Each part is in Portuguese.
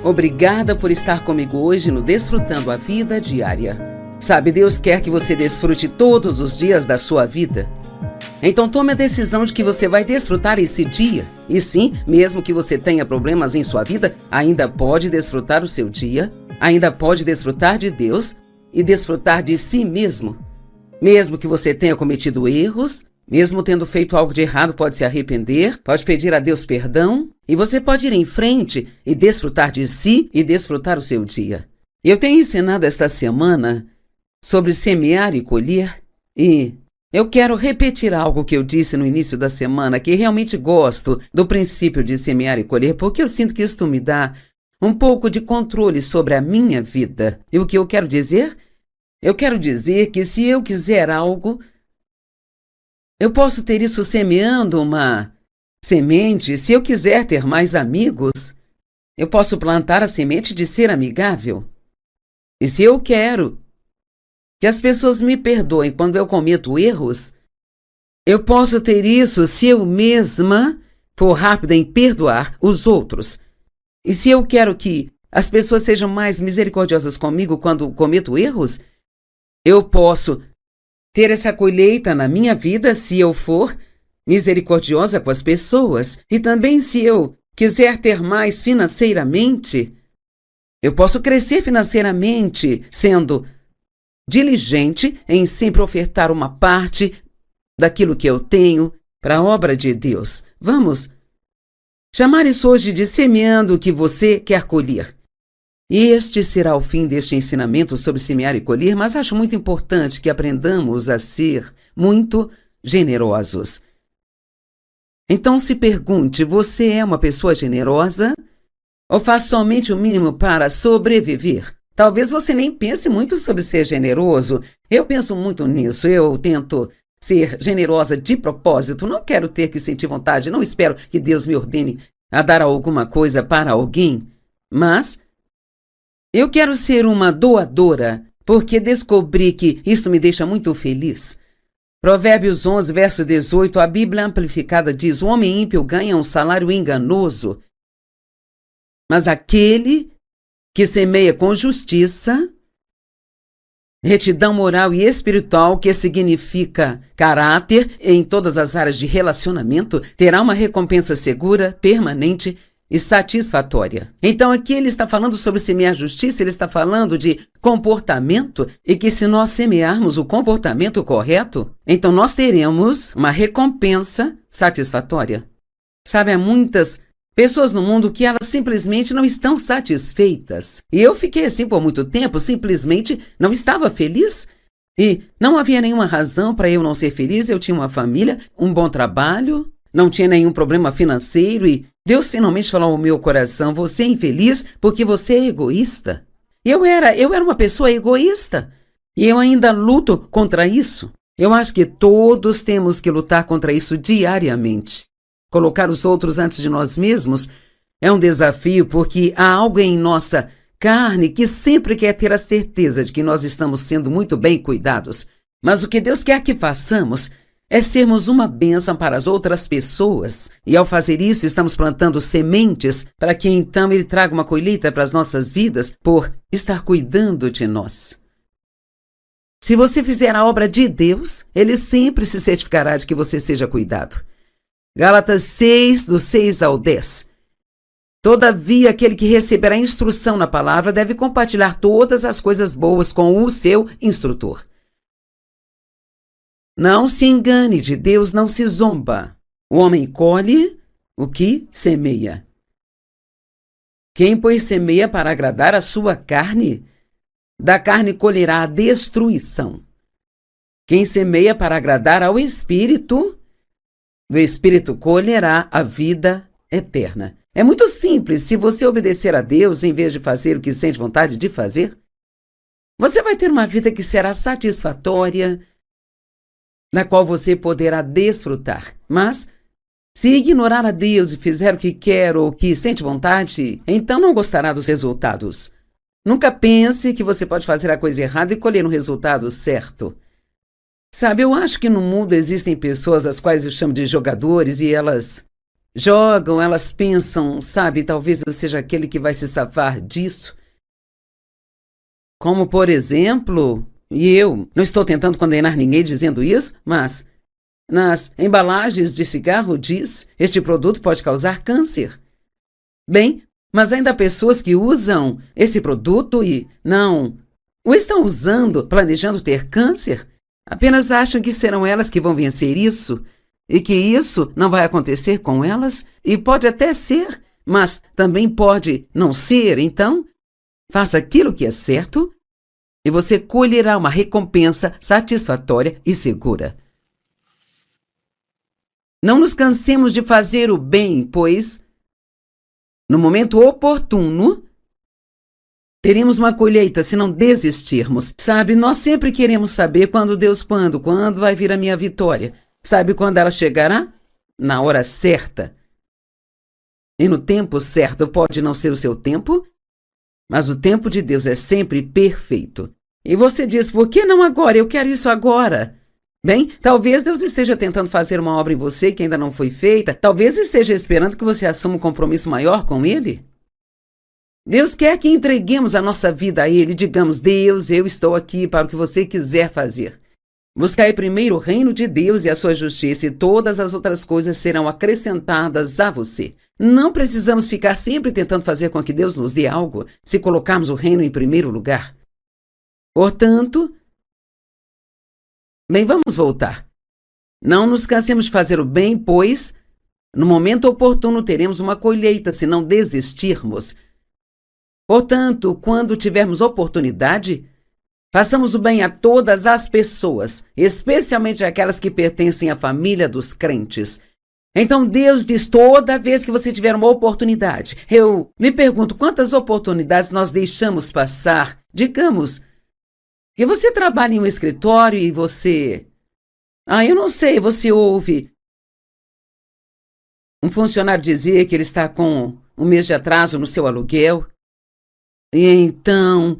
Obrigada por estar comigo hoje no Desfrutando a Vida Diária. Sabe, Deus quer que você desfrute todos os dias da sua vida. Então tome a decisão de que você vai desfrutar esse dia. E sim, mesmo que você tenha problemas em sua vida, ainda pode desfrutar o seu dia, ainda pode desfrutar de Deus e desfrutar de si mesmo. Mesmo que você tenha cometido erros, mesmo tendo feito algo de errado, pode se arrepender, pode pedir a Deus perdão e você pode ir em frente e desfrutar de si e desfrutar o seu dia. Eu tenho ensinado esta semana sobre semear e colher e eu quero repetir algo que eu disse no início da semana, que realmente gosto do princípio de semear e colher, porque eu sinto que isto me dá um pouco de controle sobre a minha vida. E o que eu quero dizer? Eu quero dizer que se eu quiser algo, eu posso ter isso semeando uma semente. Se eu quiser ter mais amigos, eu posso plantar a semente de ser amigável. E se eu quero que as pessoas me perdoem quando eu cometo erros, eu posso ter isso se eu mesma for rápida em perdoar os outros. E se eu quero que as pessoas sejam mais misericordiosas comigo quando cometo erros, eu posso ter essa colheita na minha vida se eu for misericordiosa com as pessoas. E também se eu quiser ter mais financeiramente, eu posso crescer financeiramente sendo diligente em sempre ofertar uma parte daquilo que eu tenho para a obra de Deus. Vamos chamar isso hoje de semeando o que você quer colher. E este será o fim deste ensinamento sobre semear e colher, mas acho muito importante que aprendamos a ser muito generosos. Então se pergunte, você é uma pessoa generosa ou faz somente o mínimo para sobreviver? Talvez você nem pense muito sobre ser generoso. Eu penso muito nisso. Eu tento ser generosa de propósito. Não quero ter que sentir vontade. Não espero que Deus me ordene a dar alguma coisa para alguém. Mas eu quero ser uma doadora, porque descobri que isto me deixa muito feliz. Provérbios 11, verso 18, a Bíblia Amplificada diz: o homem ímpio ganha um salário enganoso, mas aquele que semeia com justiça, retidão moral e espiritual, que significa caráter em todas as áreas de relacionamento, terá uma recompensa segura, permanente e satisfatória. Então aqui ele está falando sobre semear justiça, ele está falando de comportamento e que se nós semearmos o comportamento correto, então nós teremos uma recompensa satisfatória. Sabe, há muitas pessoas no mundo que elas simplesmente não estão satisfeitas. E eu fiquei assim por muito tempo, simplesmente não estava feliz. E não havia nenhuma razão para eu não ser feliz. Eu tinha uma família, um bom trabalho, não tinha nenhum problema financeiro e Deus finalmente falou ao meu coração: você é infeliz porque você é egoísta. Eu era uma pessoa egoísta e eu ainda luto contra isso. Eu acho que todos temos que lutar contra isso diariamente. Colocar os outros antes de nós mesmos é um desafio porque há algo em nossa carne que sempre quer ter a certeza de que nós estamos sendo muito bem cuidados. Mas o que Deus quer que façamos é sermos uma bênção para as outras pessoas. E ao fazer isso, estamos plantando sementes para que então Ele traga uma colheita para as nossas vidas por estar cuidando de nós. Se você fizer a obra de Deus, Ele sempre se certificará de que você seja cuidado. Gálatas 6, do 6 ao 10. Todavia, aquele que receberá instrução na palavra deve compartilhar todas as coisas boas com o seu instrutor. Não se engane, de Deus não se zomba. O homem colhe o que semeia. Quem, pois, semeia para agradar a sua carne, da carne colherá a destruição. Quem semeia para agradar ao Espírito, do Espírito colherá a vida eterna. É muito simples. Se você obedecer a Deus em vez de fazer o que sente vontade de fazer, você vai ter uma vida que será satisfatória, na qual você poderá desfrutar. Mas, se ignorar a Deus e fizer o que quer ou o que sente vontade, então não gostará dos resultados. Nunca pense que você pode fazer a coisa errada e colher um resultado certo. Sabe, eu acho que no mundo existem pessoas as quais eu chamo de jogadores e elas jogam, elas pensam, sabe, talvez eu seja aquele que vai se safar disso. Como, por exemplo, e eu não estou tentando condenar ninguém dizendo isso, mas nas embalagens de cigarro diz: este produto pode causar câncer. Bem, mas ainda há pessoas que usam esse produto e não o estão usando, planejando ter câncer. Apenas acham que serão elas que vão vencer isso e que isso não vai acontecer com elas. E pode até ser, mas também pode não ser. Então, faça aquilo que é certo e você colherá uma recompensa satisfatória e segura. Não nos cansemos de fazer o bem, pois, no momento oportuno, teremos uma colheita se não desistirmos. Sabe, nós sempre queremos saber quando vai vir a minha vitória. Sabe quando ela chegará? Na hora certa. E no tempo certo. Pode não ser o seu tempo, mas o tempo de Deus é sempre perfeito. E você diz: por que não agora? Eu quero isso agora. Bem, talvez Deus esteja tentando fazer uma obra em você que ainda não foi feita. Talvez esteja esperando que você assuma um compromisso maior com Ele. Deus quer que entreguemos a nossa vida a Ele. Digamos: Deus, eu estou aqui para o que você quiser fazer. Buscai primeiro o reino de Deus e a sua justiça, e todas as outras coisas serão acrescentadas a você. Não precisamos ficar sempre tentando fazer com que Deus nos dê algo, se colocarmos o reino em primeiro lugar. Portanto, bem, vamos voltar. Não nos cansemos de fazer o bem, pois, no momento oportuno teremos uma colheita, se não desistirmos. Portanto, quando tivermos oportunidade, façamos o bem a todas as pessoas, especialmente aquelas que pertencem à família dos crentes. Então Deus diz: toda vez que você tiver uma oportunidade. Eu me pergunto quantas oportunidades nós deixamos passar. Digamos que você trabalha em um escritório e você... eu não sei, você ouve um funcionário dizer que ele está com um mês de atraso no seu aluguel. E então,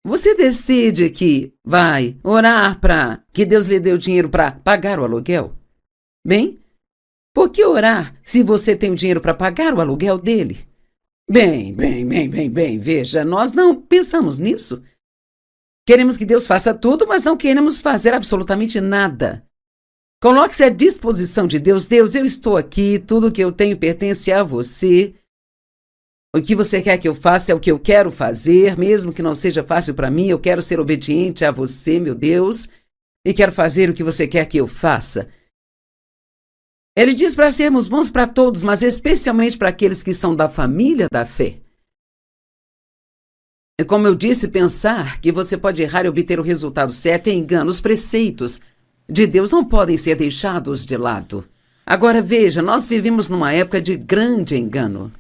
você decide que vai orar para que Deus lhe dê o dinheiro para pagar o aluguel. Bem, por que orar se você tem o dinheiro para pagar o aluguel dele? Bem, veja, nós não pensamos nisso. Queremos que Deus faça tudo, mas não queremos fazer absolutamente nada. Coloque-se à disposição de Deus. Deus, eu estou aqui, tudo que eu tenho pertence a você. O que você quer que eu faça é o que eu quero fazer, mesmo que não seja fácil para mim. Eu quero ser obediente a você, meu Deus, e quero fazer o que você quer que eu faça. Ele diz para sermos bons para todos, mas especialmente para aqueles que são da família da fé. É como eu disse, pensar que você pode errar e obter o resultado certo é engano. Os preceitos de Deus não podem ser deixados de lado. Agora veja, nós vivemos numa época de grande engano.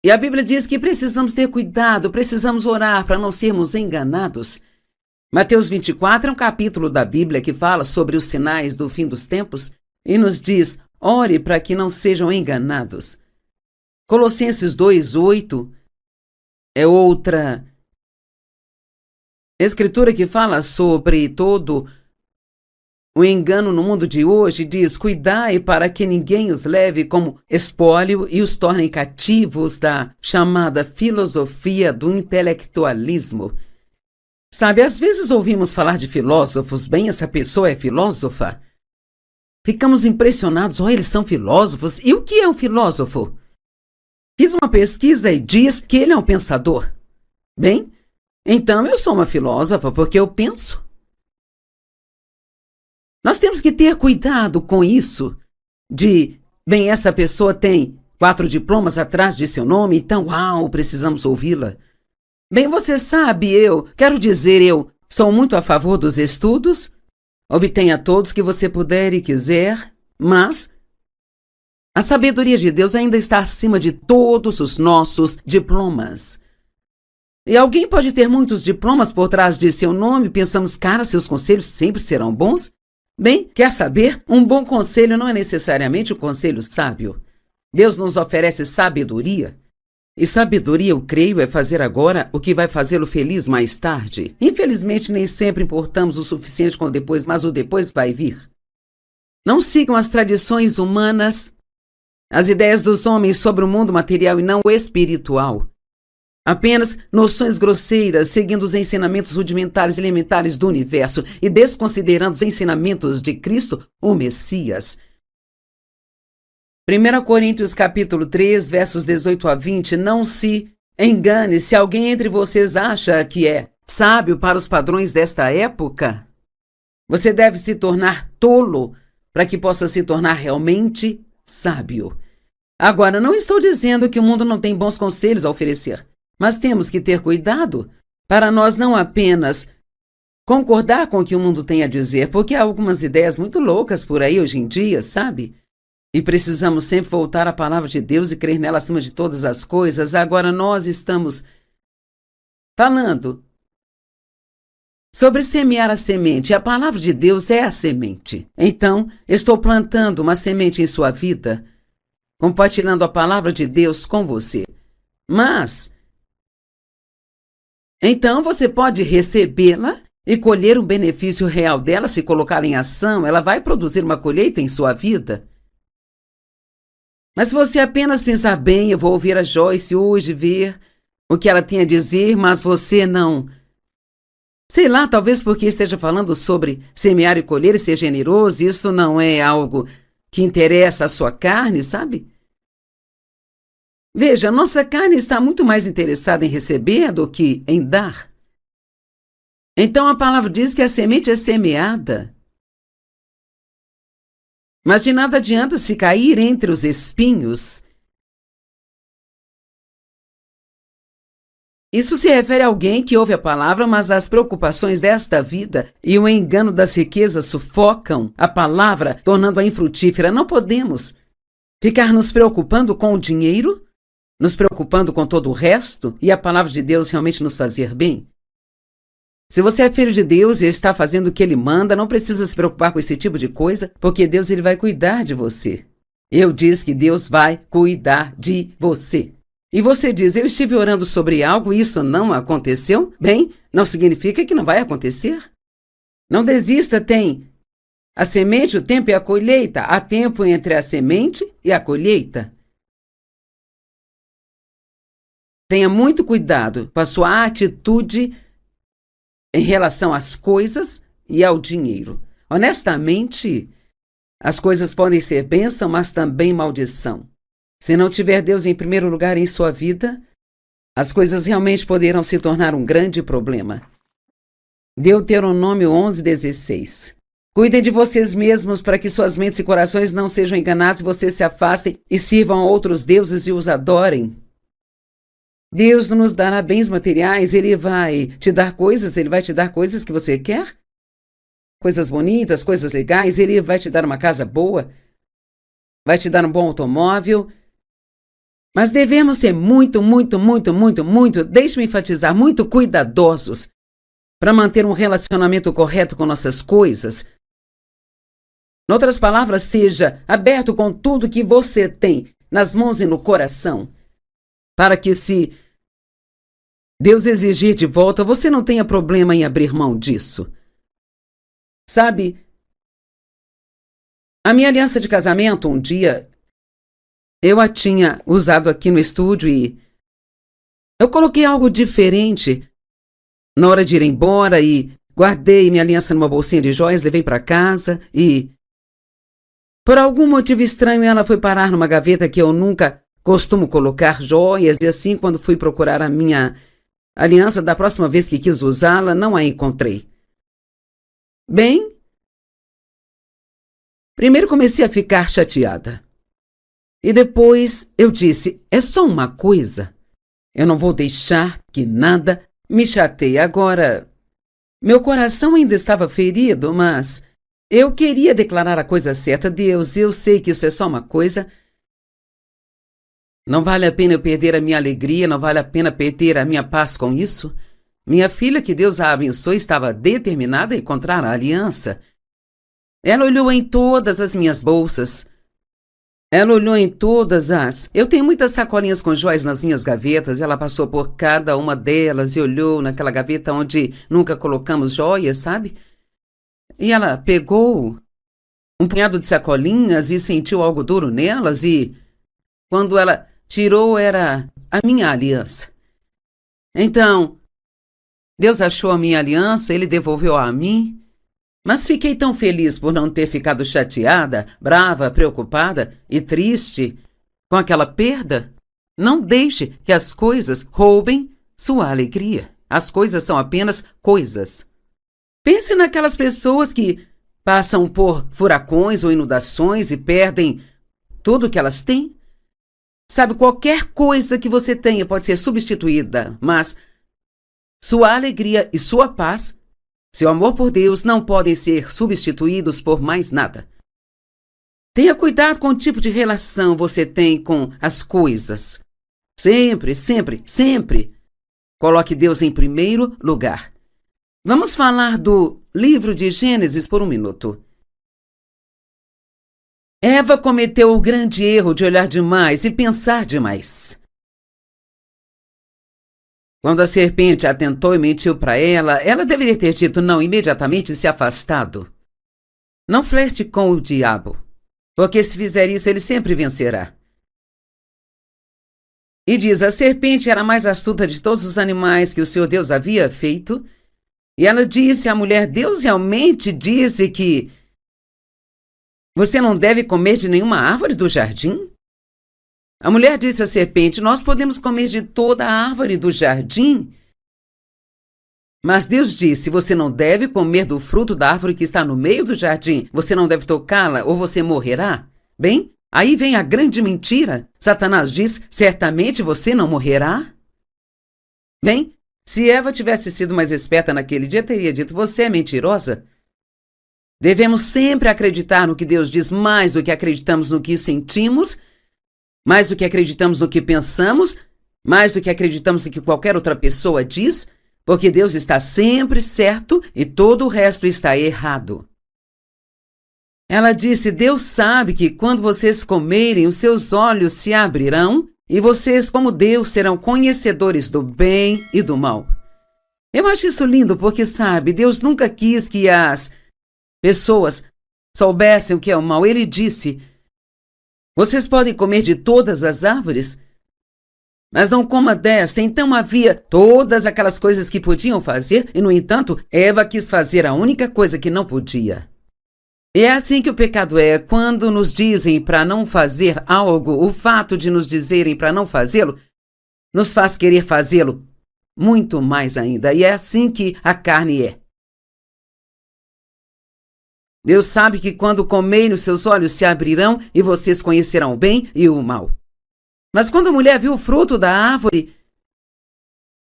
E a Bíblia diz que precisamos ter cuidado, precisamos orar para não sermos enganados. Mateus 24 é um capítulo da Bíblia que fala sobre os sinais do fim dos tempos e nos diz: ore para que não sejam enganados. Colossenses 2:8 é outra escritura que fala sobre todo o engano no mundo de hoje. Diz: cuidai para que ninguém os leve como espólio e os torne cativos da chamada filosofia do intelectualismo. Sabe, às vezes ouvimos falar de filósofos. Bem, essa pessoa é filósofa. Ficamos impressionados. Eles são filósofos. E o que é um filósofo? Fiz uma pesquisa e diz que ele é um pensador. Bem, então eu sou uma filósofa porque eu penso. Nós temos que ter cuidado com isso bem, essa pessoa tem 4 diplomas atrás de seu nome, então, precisamos ouvi-la. Bem, você sabe, eu sou muito a favor dos estudos. Obtenha todos que você puder e quiser, mas a sabedoria de Deus ainda está acima de todos os nossos diplomas. E alguém pode ter muitos diplomas por trás de seu nome. Pensamos: seus conselhos sempre serão bons? Bem, quer saber? Um bom conselho não é necessariamente um conselho sábio. Deus nos oferece sabedoria. E sabedoria, eu creio, é fazer agora o que vai fazê-lo feliz mais tarde. Infelizmente, nem sempre importamos o suficiente com o depois, mas o depois vai vir. Não sigam as tradições humanas. as ideias dos homens sobre o mundo material e não o espiritual. Apenas noções grosseiras, seguindo os ensinamentos rudimentares e elementares do universo e desconsiderando os ensinamentos de Cristo, o Messias. 1 Coríntios capítulo 3, versos 18 a 20, não se engane se alguém entre vocês acha que é sábio para os padrões desta época. Você deve se tornar tolo para que possa se tornar realmente sábio. Agora, não estou dizendo que o mundo não tem bons conselhos a oferecer, mas temos que ter cuidado para nós não apenas concordar com o que o mundo tem a dizer, porque há algumas ideias muito loucas por aí hoje em dia, sabe? E precisamos sempre voltar à palavra de Deus e crer nela acima de todas as coisas. Agora nós estamos falando sobre semear a semente. A palavra de Deus é a semente. Então, estou plantando uma semente em sua vida, compartilhando a palavra de Deus com você. Mas, então você pode recebê-la e colher um benefício real dela se colocar em ação. Ela vai produzir uma colheita em sua vida. Mas se você apenas pensar bem, eu vou ouvir a Joyce hoje, ver o que ela tem a dizer, mas você não... Sei lá, talvez porque esteja falando sobre semear e colher e ser generoso, isso não é algo que interessa a sua carne, sabe? Veja, nossa carne está muito mais interessada em receber do que em dar. Então a palavra diz que a semente é semeada. Mas de nada adianta se cair entre os espinhos. Isso se refere a alguém que ouve a palavra, mas as preocupações desta vida e o engano das riquezas sufocam a palavra, tornando-a infrutífera. Não podemos ficar nos preocupando com o dinheiro, nos preocupando com todo o resto e a palavra de Deus realmente nos fazer bem. Se você é filho de Deus e está fazendo o que Ele manda, não precisa se preocupar com esse tipo de coisa, porque Deus ele vai cuidar de você. Eu disse que Deus vai cuidar de você. E você diz, eu estive orando sobre algo e isso não aconteceu? Bem, não significa que não vai acontecer. Não desista, tem a semente, o tempo e a colheita. Há tempo entre a semente e a colheita. Tenha muito cuidado com a sua atitude em relação às coisas e ao dinheiro. Honestamente, as coisas podem ser bênção, mas também maldição. Se não tiver Deus em primeiro lugar em sua vida, as coisas realmente poderão se tornar um grande problema. Deuteronômio 11:16. Cuidem de vocês mesmos para que suas mentes e corações não sejam enganados e vocês se afastem e sirvam a outros deuses e os adorem. Deus nos dará bens materiais, Ele vai te dar coisas, Ele vai te dar coisas que você quer, coisas bonitas, coisas legais, Ele vai te dar uma casa boa, vai te dar um bom automóvel, mas devemos ser muito, deixe-me enfatizar, muito cuidadosos para manter um relacionamento correto com nossas coisas. Em outras palavras, seja aberto com tudo que você tem nas mãos e no coração, para que se Deus exigir de volta, você não tenha problema em abrir mão disso. Sabe, a minha aliança de casamento, um dia, eu a tinha usado aqui no estúdio e eu coloquei algo diferente na hora de ir embora e guardei minha aliança numa bolsinha de joias, levei para casa e, por algum motivo estranho, ela foi parar numa gaveta que eu nunca costumo colocar joias e assim, quando fui procurar a minha aliança, da próxima vez que quis usá-la, não a encontrei. Bem, primeiro comecei a ficar chateada. E depois eu disse, é só uma coisa. Eu não vou deixar que nada me chateie. Agora, meu coração ainda estava ferido, mas eu queria declarar a coisa certa. Deus, eu sei que isso é só uma coisa. Não vale a pena eu perder a minha alegria, não vale a pena perder a minha paz com isso. Minha filha, que Deus a abençoe, estava determinada a encontrar a aliança. Ela olhou em todas as minhas bolsas. Ela olhou em todas as... Eu tenho muitas sacolinhas com joias nas minhas gavetas. Ela passou por cada uma delas e olhou naquela gaveta onde nunca colocamos joias, sabe? E ela pegou um punhado de sacolinhas e sentiu algo duro nelas e quando ela tirou era a minha aliança. Então, Deus achou a minha aliança, ele devolveu a mim, mas fiquei tão feliz por não ter ficado chateada, brava, preocupada e triste com aquela perda. Não deixe que as coisas roubem sua alegria. As coisas são apenas coisas. Pense naquelas pessoas que passam por furacões ou inundações e perdem tudo que elas têm. Sabe, qualquer coisa que você tenha pode ser substituída, mas sua alegria e sua paz, seu amor por Deus, não podem ser substituídos por mais nada. Tenha cuidado com o tipo de relação você tem com as coisas. Sempre, sempre, sempre coloque Deus em primeiro lugar. Vamos falar do livro de Gênesis por um minuto. Eva cometeu o grande erro de olhar demais e pensar demais. Quando a serpente a tentou e mentiu para ela, ela deveria ter dito não imediatamente e se afastado. Não flerte com o diabo, porque se fizer isso, ele sempre vencerá. E diz, a serpente era a mais astuta de todos os animais que o Senhor Deus havia feito. E ela disse à mulher, Deus realmente disse que você não deve comer de nenhuma árvore do jardim? A mulher disse à serpente, nós podemos comer de toda a árvore do jardim. Mas Deus disse, você não deve comer do fruto da árvore que está no meio do jardim. Você não deve tocá-la ou você morrerá. Bem, aí vem a grande mentira. Satanás diz, certamente você não morrerá. Bem, se Eva tivesse sido mais esperta naquele dia, teria dito, você é mentirosa. Devemos sempre acreditar no que Deus diz mais do que acreditamos no que sentimos, mais do que acreditamos no que pensamos, mais do que acreditamos no que qualquer outra pessoa diz, porque Deus está sempre certo e todo o resto está errado. Ela disse, Deus sabe que quando vocês comerem, os seus olhos se abrirão e vocês, como Deus, serão conhecedores do bem e do mal. Eu acho isso lindo porque, sabe, Deus nunca quis que as pessoas soubessem o que é o mal. Ele disse, vocês podem comer de todas as árvores, mas não coma desta. Então havia todas aquelas coisas que podiam fazer e, no entanto, Eva quis fazer a única coisa que não podia. E é assim que o pecado é. Quando nos dizem para não fazer algo, o fato de nos dizerem para não fazê-lo nos faz querer fazê-lo muito mais ainda. E é assim que a carne é. Deus sabe que quando comerem, os seus olhos se abrirão e vocês conhecerão o bem e o mal. Mas quando a mulher viu o fruto da árvore,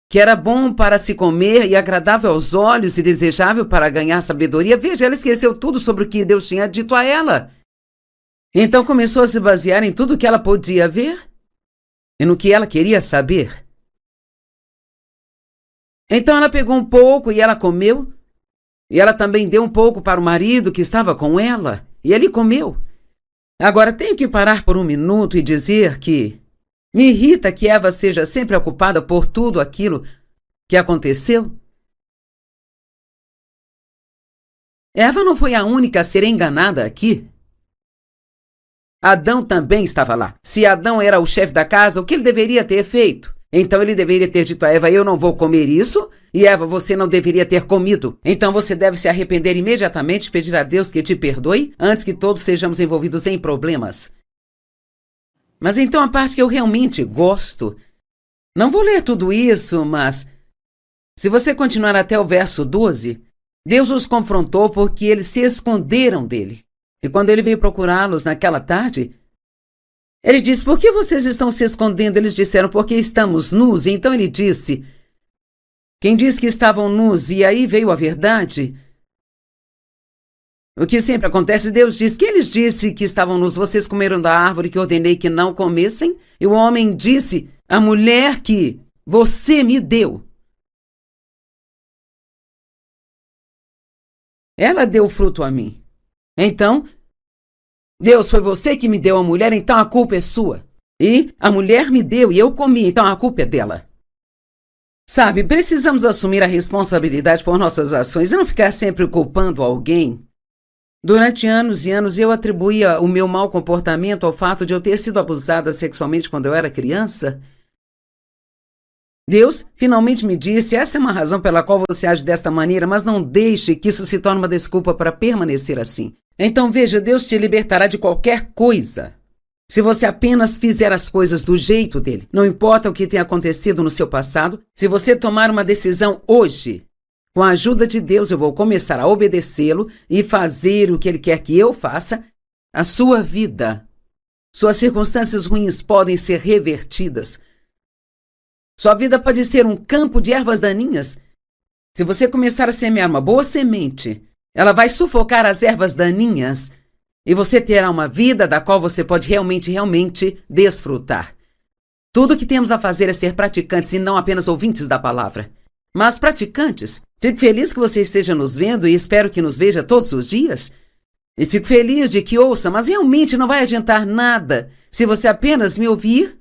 que era bom para se comer e agradável aos olhos e desejável para ganhar sabedoria, veja, ela esqueceu tudo sobre o que Deus tinha dito a ela. Então começou a se basear em tudo que ela podia ver e no que ela queria saber. Então ela pegou um pouco e ela comeu. E ela também deu um pouco para o marido que estava com ela, e ele comeu. Agora, tenho que parar por um minuto e dizer que me irrita que Eva seja sempre ocupada por tudo aquilo que aconteceu. Eva não foi a única a ser enganada aqui. Adão também estava lá. Se Adão era o chefe da casa, o que ele deveria ter feito? Então ele deveria ter dito a Eva, eu não vou comer isso, e Eva, você não deveria ter comido. Então você deve se arrepender imediatamente e pedir a Deus que te perdoe, antes que todos sejamos envolvidos em problemas. Mas então a parte que eu realmente gosto, não vou ler tudo isso, mas se você continuar até o verso 12, Deus os confrontou porque eles se esconderam dele. E quando ele veio procurá-los naquela tarde, ele disse, por que vocês estão se escondendo? Eles disseram, porque estamos nus. E então ele disse, quem disse que estavam nus? E aí veio a verdade. O que sempre acontece, Deus diz, quem lhes disse que estavam nus? Vocês comeram da árvore que ordenei que não comessem? E o homem disse, a mulher que você me deu. Ela deu fruto a mim. Então, Deus, foi você que me deu a mulher, então a culpa é sua. E a mulher me deu e eu comi, então a culpa é dela. Sabe, precisamos assumir a responsabilidade por nossas ações e não ficar sempre culpando alguém. Durante anos e anos eu atribuía o meu mau comportamento ao fato de eu ter sido abusada sexualmente quando eu era criança. Deus finalmente me disse: essa é uma razão pela qual você age desta maneira, mas não deixe que isso se torne uma desculpa para permanecer assim. Então veja, Deus te libertará de qualquer coisa se você apenas fizer as coisas do jeito dele. Não importa o que tenha acontecido no seu passado, se você tomar uma decisão hoje, com a ajuda de Deus eu vou começar a obedecê-lo e fazer o que ele quer que eu faça, a sua vida, suas circunstâncias ruins podem ser revertidas. Sua vida pode ser um campo de ervas daninhas. Se você começar a semear uma boa semente, ela vai sufocar as ervas daninhas e você terá uma vida da qual você pode realmente desfrutar. Tudo o que temos a fazer é ser praticantes e não apenas ouvintes da palavra. Mas praticantes, fico feliz que você esteja nos vendo e espero que nos veja todos os dias. E fico feliz de que ouça, mas realmente não vai adiantar nada se você apenas me ouvir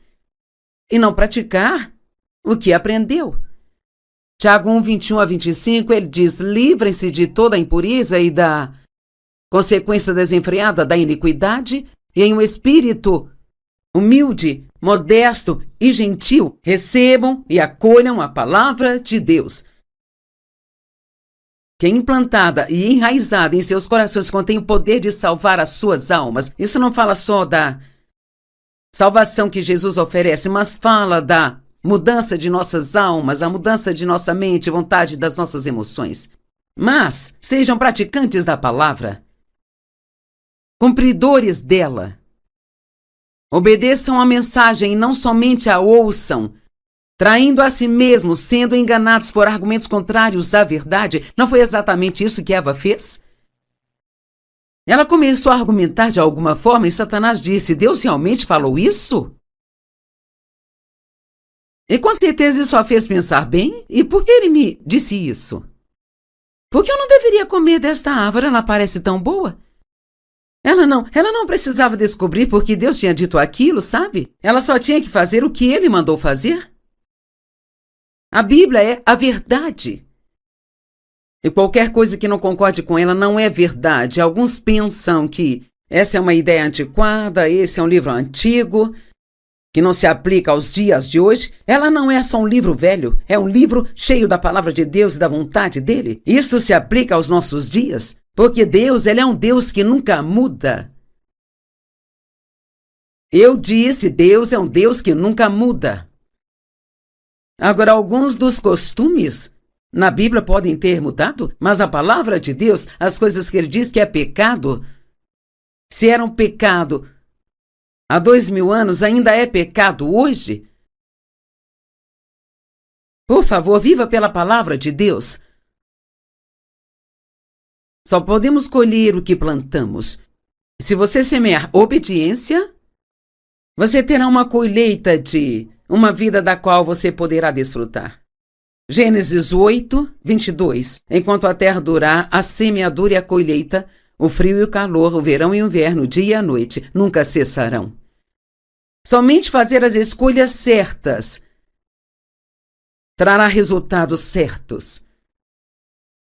e não praticar o que aprendeu. Tiago 1, 21 a 25, ele diz: livrem-se de toda a impureza e da consequência desenfreada da iniquidade, e em um espírito humilde, modesto e gentil, recebam e acolham a palavra de Deus, que é implantada e enraizada em seus corações contém o poder de salvar as suas almas. Isso não fala só da salvação que Jesus oferece, mas fala da mudança de nossas almas, a mudança de nossa mente, vontade das nossas emoções. Mas sejam praticantes da palavra, cumpridores dela. Obedeçam a mensagem e não somente a ouçam, traindo a si mesmos, sendo enganados por argumentos contrários à verdade. Não foi exatamente isso que Eva fez? Ela começou a argumentar de alguma forma e Satanás disse: Deus realmente falou isso? E com certeza isso a fez pensar bem. E por que ele me disse isso? Porque eu não deveria comer desta árvore, ela parece tão boa. Ela não precisava descobrir porque Deus tinha dito aquilo, sabe? Ela só tinha que fazer o que ele mandou fazer. A Bíblia é a verdade. E qualquer coisa que não concorde com ela não é verdade. Alguns pensam que essa é uma ideia antiquada, esse é um livro antigo, que não se aplica aos dias de hoje. Ela não é só um livro velho, é um livro cheio da palavra de Deus e da vontade dele. Isto se aplica aos nossos dias, porque Deus, ele é um Deus que nunca muda. Eu disse, Deus é um Deus que nunca muda. Agora, alguns dos costumes na Bíblia podem ter mudado, mas a palavra de Deus, as coisas que ele diz que é pecado, se era um pecado há 2000 anos, ainda é pecado hoje? Por favor, viva pela palavra de Deus. Só podemos colher o que plantamos. Se você semear obediência, você terá uma colheita de uma vida da qual você poderá desfrutar. Gênesis 8, 22. Enquanto a terra durar, a semeadura e a colheita, o frio e o calor, o verão e o inverno, o dia e a noite, nunca cessarão. Somente fazer as escolhas certas trará resultados certos.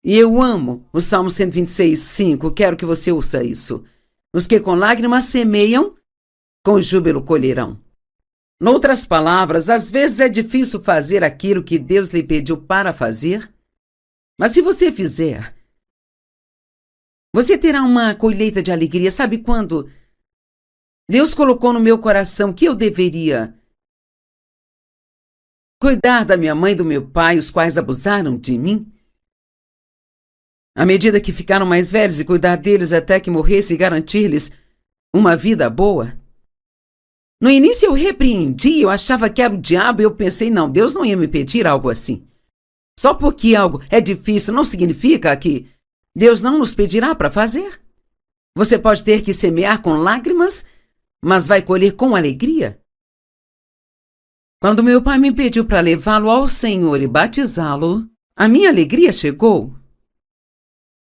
E eu amo o Salmo 126, 5. Quero que você ouça isso. Os que com lágrimas semeiam, com júbilo colherão. Noutras palavras, às vezes é difícil fazer aquilo que Deus lhe pediu para fazer, mas se você fizer, você terá uma colheita de alegria. Sabe quando Deus colocou no meu coração que eu deveria cuidar da minha mãe e do meu pai, os quais abusaram de mim? À medida que ficaram mais velhos, e cuidar deles até que morresse e garantir-lhes uma vida boa. No início eu repreendi, eu achava que era o diabo e eu pensei, não, Deus não ia me pedir algo assim. Só porque algo é difícil não significa que Deus não nos pedirá para fazer. Você pode ter que semear com lágrimas, mas vai colher com alegria. Quando meu pai me pediu para levá-lo ao Senhor e batizá-lo, a minha alegria chegou.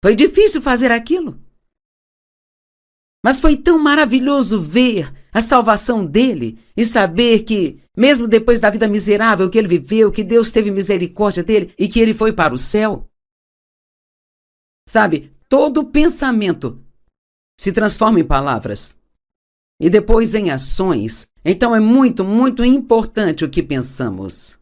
Foi difícil fazer aquilo. Mas foi tão maravilhoso ver a salvação dele e saber que, mesmo depois da vida miserável que ele viveu, que Deus teve misericórdia dele e que ele foi para o céu. Sabe, todo pensamento se transforma em palavras e depois em ações. Então é muito, muito importante o que pensamos.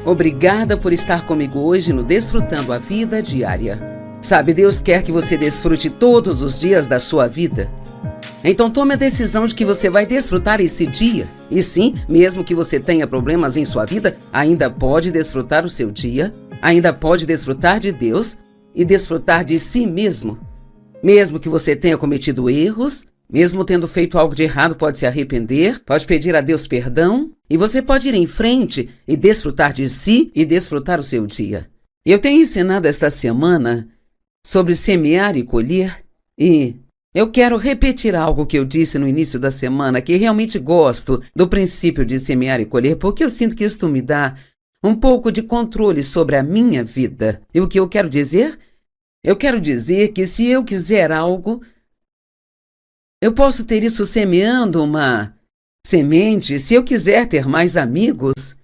Obrigada por estar comigo hoje no Desfrutando a Vida Diária. Sabe, Deus quer que você desfrute todos os dias da sua vida. Então tome a decisão de que você vai desfrutar esse dia. E sim, mesmo que você tenha problemas em sua vida, ainda pode desfrutar o seu dia, ainda pode desfrutar de Deus e desfrutar de si mesmo. Mesmo que você tenha cometido erros, mesmo tendo feito algo de errado, pode se arrepender, pode pedir a Deus perdão e você pode ir em frente e desfrutar de si e desfrutar o seu dia. Eu tenho ensinado esta semana sobre semear e colher e eu quero repetir algo que eu disse no início da semana, que realmente gosto do princípio de semear e colher, porque eu sinto que isto me dá um pouco de controle sobre a minha vida. E o que eu quero dizer? Eu quero dizer que se eu quiser algo, eu posso ter isso semeando uma semente. Se eu quiser ter mais amigos,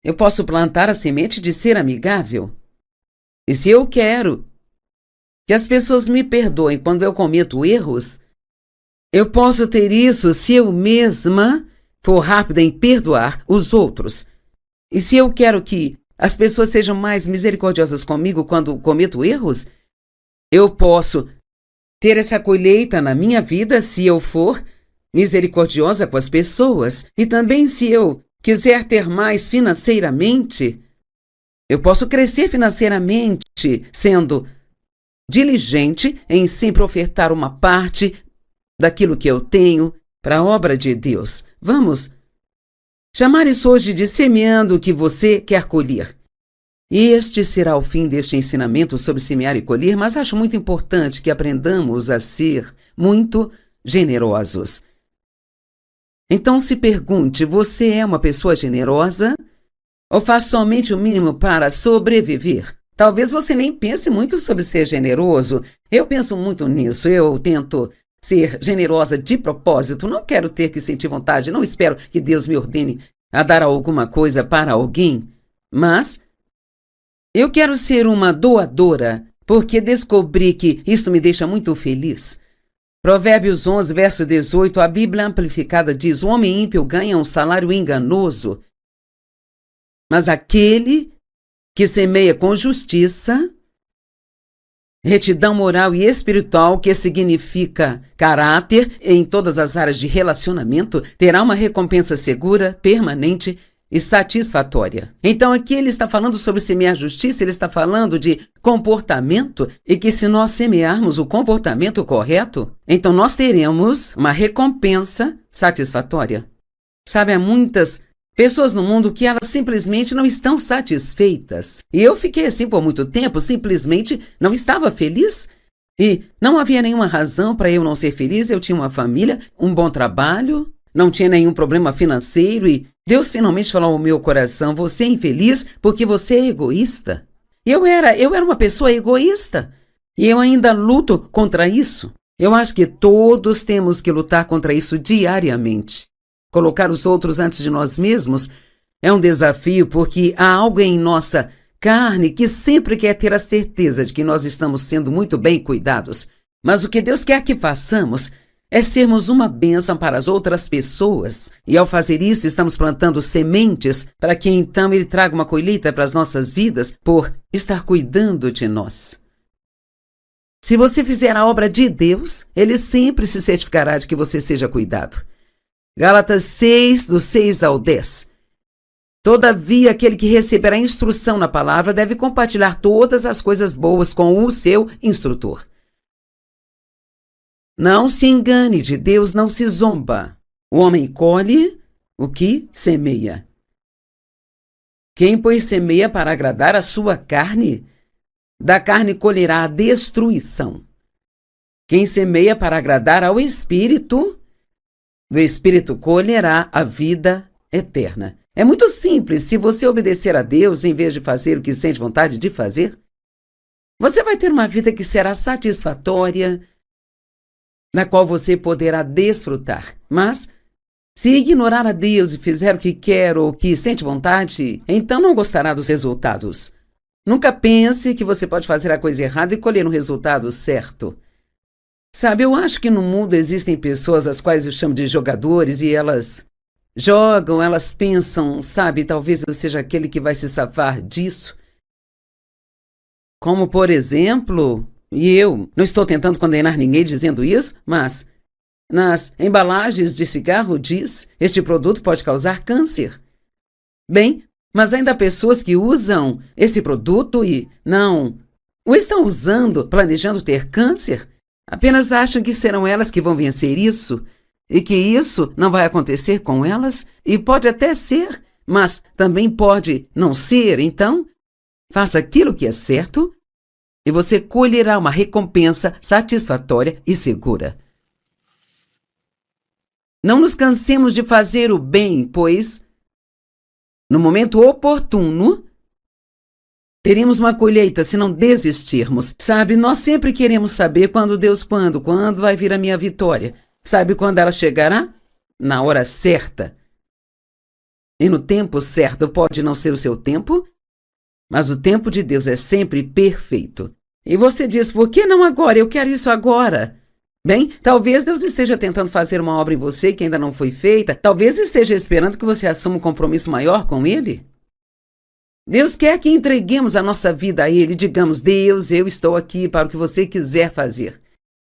eu posso plantar a semente de ser amigável. E se eu quero que as pessoas me perdoem quando eu cometo erros, eu posso ter isso se eu mesma for rápida em perdoar os outros. E se eu quero que as pessoas sejam mais misericordiosas comigo quando cometo erros, eu posso ter essa colheita na minha vida se eu for misericordiosa com as pessoas. E também se eu quiser ter mais financeiramente, eu posso crescer financeiramente sendo diligente em sempre ofertar uma parte daquilo que eu tenho para a obra de Deus. Vamos chamar isso hoje de semeando o que você quer colher. E este será o fim deste ensinamento sobre semear e colher, mas acho muito importante que aprendamos a ser muito generosos. Então se pergunte, você é uma pessoa generosa ou faz somente o mínimo para sobreviver? Talvez você nem pense muito sobre ser generoso. Eu penso muito nisso. Eu tento ser generosa de propósito. Não quero ter que sentir vontade. Não espero que Deus me ordene a dar alguma coisa para alguém. Mas eu quero ser uma doadora, porque descobri que isto me deixa muito feliz. Provérbios 11, verso 18, a Bíblia Amplificada diz: o homem ímpio ganha um salário enganoso, mas aquele que semeia com justiça, retidão moral e espiritual, que significa caráter em todas as áreas de relacionamento, terá uma recompensa segura, permanente e satisfatória. Então aqui ele está falando sobre semear justiça, ele está falando de comportamento e que se nós semearmos o comportamento correto, então nós teremos uma recompensa satisfatória. Sabe, há muitas pessoas no mundo que elas simplesmente não estão satisfeitas. E eu fiquei assim por muito tempo, simplesmente não estava feliz. E não havia nenhuma razão para eu não ser feliz. Eu tinha uma família, um bom trabalho, não tinha nenhum problema financeiro e Deus finalmente falou ao meu coração: você é infeliz porque você é egoísta. Eu era uma pessoa egoísta e eu ainda luto contra isso. Eu acho que todos temos que lutar contra isso diariamente. Colocar os outros antes de nós mesmos é um desafio porque há algo em nossa carne que sempre quer ter a certeza de que nós estamos sendo muito bem cuidados. Mas o que Deus quer que façamos é sermos uma bênção para as outras pessoas. E ao fazer isso, estamos plantando sementes para que então Ele traga uma colheita para as nossas vidas por estar cuidando de nós. Se você fizer a obra de Deus, Ele sempre se certificará de que você seja cuidado. Gálatas 6, do 6 ao 10. Todavia, aquele que receberá instrução na palavra deve compartilhar todas as coisas boas com o seu instrutor. Não se engane, de Deus não se zomba. O homem colhe o que semeia. Quem, pois, semeia para agradar a sua carne, da carne colherá a destruição. Quem semeia para agradar ao Espírito, do Espírito colherá a vida eterna. É muito simples. Se você obedecer a Deus em vez de fazer o que sente vontade de fazer, você vai ter uma vida que será satisfatória, na qual você poderá desfrutar. Mas, se ignorar a Deus e fizer o que quer ou o que sente vontade, então não gostará dos resultados. Nunca pense que você pode fazer a coisa errada e colher um resultado certo. Sabe, eu acho que no mundo existem pessoas as quais eu chamo de jogadores e elas jogam, elas pensam, sabe, talvez eu seja aquele que vai se safar disso. Como, por exemplo, e eu não estou tentando condenar ninguém dizendo isso, mas nas embalagens de cigarro diz: este produto pode causar câncer. Bem, mas ainda há pessoas que usam esse produto e não o estão usando planejando ter câncer. Apenas acham que serão elas que vão vencer isso e que isso não vai acontecer com elas. E pode até ser, mas também pode não ser. Então, faça aquilo que é certo e você colherá uma recompensa satisfatória e segura. Não nos cansemos de fazer o bem, pois, no momento oportuno, teremos uma colheita se não desistirmos. Sabe, nós sempre queremos saber quando vai vir a minha vitória. Sabe quando ela chegará? Na hora certa. E no tempo certo. Pode não ser o seu tempo, mas o tempo de Deus é sempre perfeito. E você diz: por que não agora? Eu quero isso agora. Bem, talvez Deus esteja tentando fazer uma obra em você que ainda não foi feita. Talvez esteja esperando que você assuma um compromisso maior com Ele. Deus quer que entreguemos a nossa vida a Ele. Digamos: Deus, eu estou aqui para o que você quiser fazer.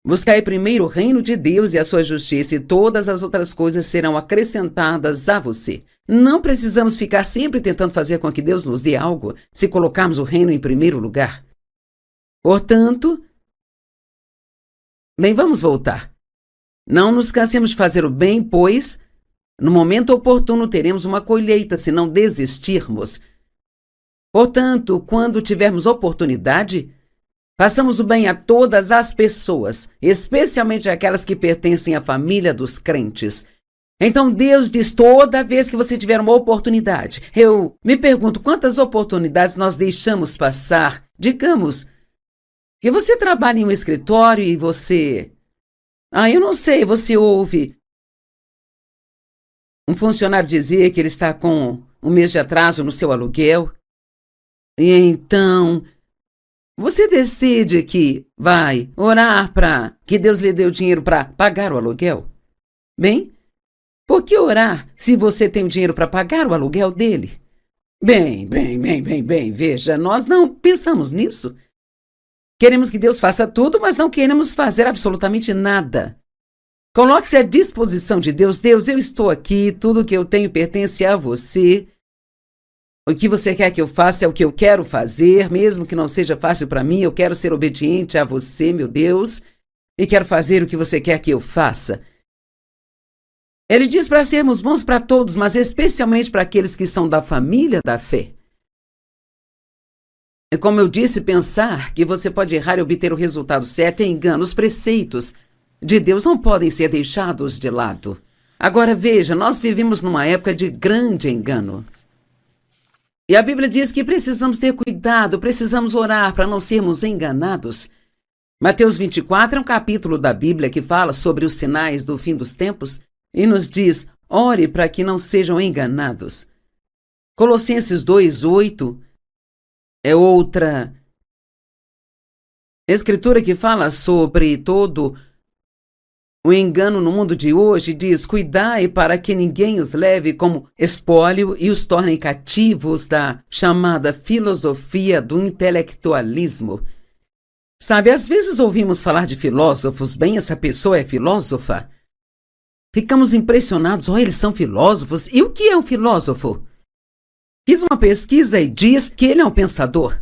Buscai primeiro o reino de Deus e a sua justiça, e todas as outras coisas serão acrescentadas a você. Não precisamos ficar sempre tentando fazer com que Deus nos dê algo, se colocarmos o reino em primeiro lugar. Portanto, bem, vamos voltar. Não nos cansemos de fazer o bem, pois, no momento oportuno teremos uma colheita, se não desistirmos. Portanto, quando tivermos oportunidade, façamos o bem a todas as pessoas, especialmente aquelas que pertencem à família dos crentes. Então Deus diz: toda vez que você tiver uma oportunidade. Eu me pergunto quantas oportunidades nós deixamos passar. Digamos que você trabalha em um escritório e você... eu não sei, você ouve um funcionário dizer que ele está com um mês de atraso no seu aluguel. E então, você decide que vai orar para que Deus lhe dê o dinheiro para pagar o aluguel. Bem, por que orar se você tem o dinheiro para pagar o aluguel dele? Bem, veja, nós não pensamos nisso. Queremos que Deus faça tudo, mas não queremos fazer absolutamente nada. Coloque-se à disposição de Deus. Deus, eu estou aqui, tudo que eu tenho pertence a você. O que você quer que eu faça é o que eu quero fazer, mesmo que não seja fácil para mim. Eu quero ser obediente a você, meu Deus, e quero fazer o que você quer que eu faça. Ele diz para sermos bons para todos, mas especialmente para aqueles que são da família da fé. É como eu disse, pensar que você pode errar e obter o resultado certo é engano. Os preceitos de Deus não podem ser deixados de lado. Agora veja, nós vivemos numa época de grande engano. E a Bíblia diz que precisamos ter cuidado, precisamos orar para não sermos enganados. Mateus 24 é um capítulo da Bíblia que fala sobre os sinais do fim dos tempos e nos diz: ore para que não sejam enganados. Colossenses 2:8 é outra escritura que fala sobre todo o engano no mundo de hoje. Diz: cuidai para que ninguém os leve como espólio e os torne cativos da chamada filosofia do intelectualismo. Sabe, às vezes ouvimos falar de filósofos. Bem, essa pessoa é filósofa. Ficamos impressionados: eles são filósofos. E o que é um filósofo? Fiz uma pesquisa e diz que ele é um pensador.